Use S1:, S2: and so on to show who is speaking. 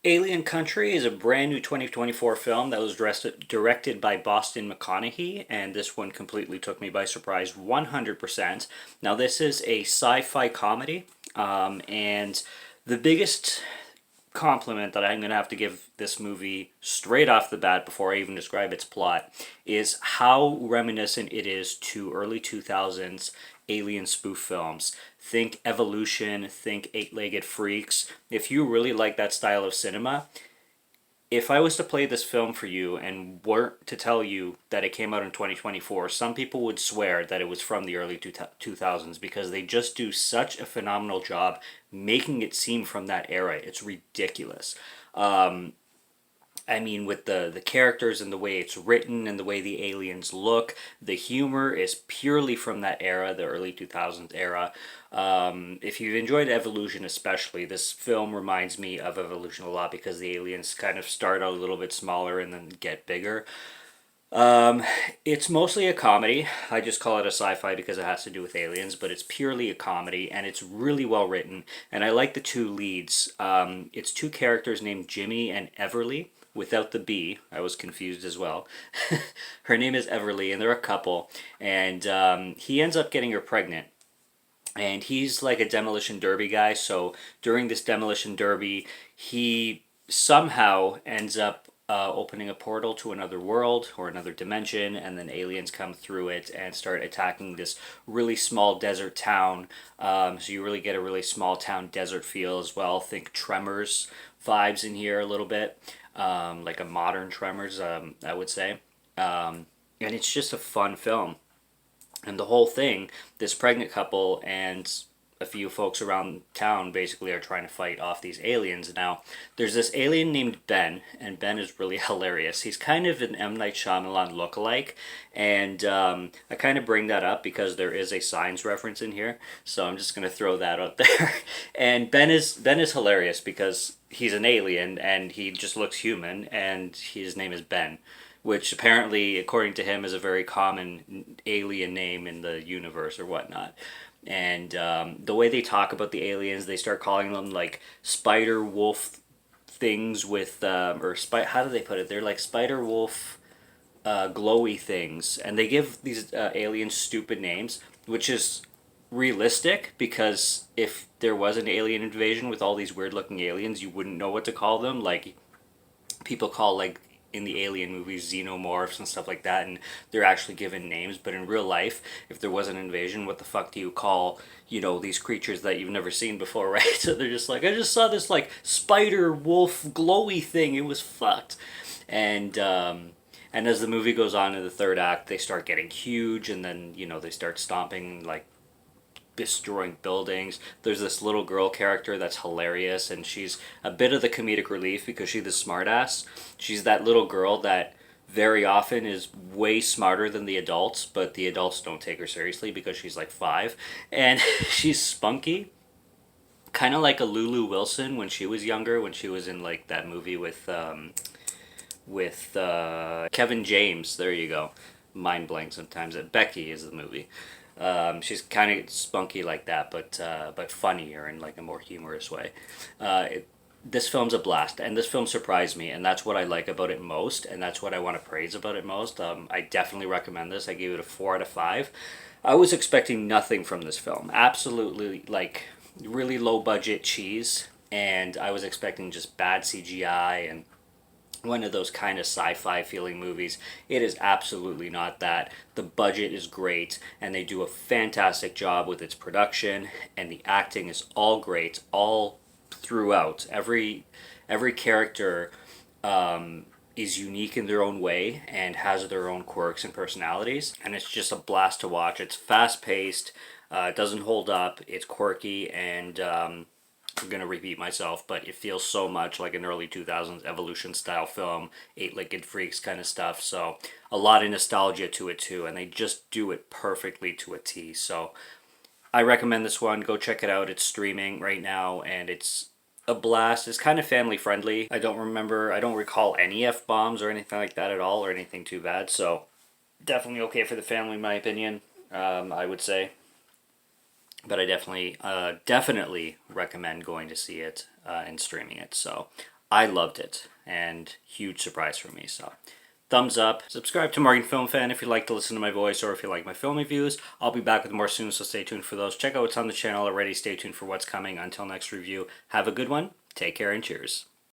S1: Alien Country is a brand new 2024 film that was directed by Boston McConnaughey, and this one completely took me by surprise 100%. Now, this is a sci fi comedy, and the biggest compliment that I'm going to have to give this movie straight off the bat before I even describe its plot is how reminiscent it is to early 2000s alien spoof films. Think Evolution, think Eight Legged Freaks. If you really like that style of cinema, if I was to play this film for you and weren't to tell you that it came out in 2024, some people would swear that it was from the early 2000s because they just do such a phenomenal job making it seem from that era. It's ridiculous. I mean, with the characters and the way it's written and the way the aliens look, the humor is purely from that era, the early 2000s era. If you've enjoyed Evolution especially, this film reminds me of Evolution a lot because the aliens kind of start out a little bit smaller and then get bigger. It's mostly a comedy. I just call it a sci-fi because it has to do with aliens, but it's purely a comedy and it's really well written. And I like the two leads. It's two characters named Jimmy and Everly without the B. I was confused as well. Her name is Everly, and they're a couple. And he ends up getting her pregnant. And he's like a demolition derby guy. So during this demolition derby, he somehow ends up opening a portal to another world or another dimension, and then aliens come through it and start attacking this really small desert town. So you really get a really small town desert feel as well. Think Tremors vibes in here a little bit, like a modern Tremors, I would say. And it's just a fun film. And the whole thing, this pregnant couple and a few folks around town basically are trying to fight off these aliens. Now, there's this alien named Ben, and Ben is really hilarious. He's kind of an M. Night Shyamalan lookalike, and I kind of bring that up because there is a Signs reference in here, so I'm just going to throw that out there. And Ben is hilarious because he's an alien, and he just looks human, and his name is Ben, which apparently, according to him, is a very common alien name in the universe or whatnot. And the way they talk about the aliens, they start calling them like spider wolf things with, how do they put it? They're like spider wolf glowy things. And they give these aliens stupid names, which is realistic because if there was an alien invasion with all these weird looking aliens, you wouldn't know what to call them. Like, people call like in the alien movies xenomorphs and stuff like that, and they're actually given names. But in real life, if there was an invasion, what the fuck do you call, these creatures that you've never seen before, right? So they're just like, I just saw this like spider wolf glowy thing, it was fucked. And as the movie goes on in the third act, they start getting huge, and then they start stomping like destroying buildings. There's this little girl character that's hilarious, and she's a bit of the comedic relief because she's the smartass. She's that little girl that very often is way smarter than the adults, but the adults don't take her seriously because she's like 5. And she's spunky. Kind of like a Lulu Wilson when she was younger, when she was in like that movie with Kevin James. There you go. Mind blank sometimes. Becky is the movie. She's kind of spunky like that, but funnier in like a more humorous way. This film's a blast, and this film surprised me, and that's what I like about it most, and that's what I want to praise about it most. I definitely recommend this. I gave it a 4 out of 5. I was expecting nothing from this film. Absolutely, like, really low budget cheese, and I was expecting just bad CGI and one of those kind of sci-fi feeling movies. It is absolutely not that. The budget is great, and they do a fantastic job with its production, and the acting is all great, all throughout. Every character is unique in their own way and has their own quirks and personalities, and it's just a blast to watch. It's fast paced, it doesn't hold up, it's quirky, and I'm going to repeat myself, but it feels so much like an early 2000s Evolution style film, Eight Legged Freaks kind of stuff. So a lot of nostalgia to it too, and they just do it perfectly to a T. So I recommend this one. Go check it out. It's streaming right now, and it's a blast. It's kind of family friendly. I don't recall any F-bombs or anything like that at all, or anything too bad. So definitely okay for the family, in my opinion, I would say. But I definitely recommend going to see it and streaming it. So I loved it, and huge surprise for me. So, thumbs up. Subscribe to Morgan Film Fan if you like to listen to my voice or if you like my film reviews. I'll be back with more soon, so stay tuned for those. Check out what's on the channel already. Stay tuned for what's coming. Until next review, have a good one. Take care and cheers.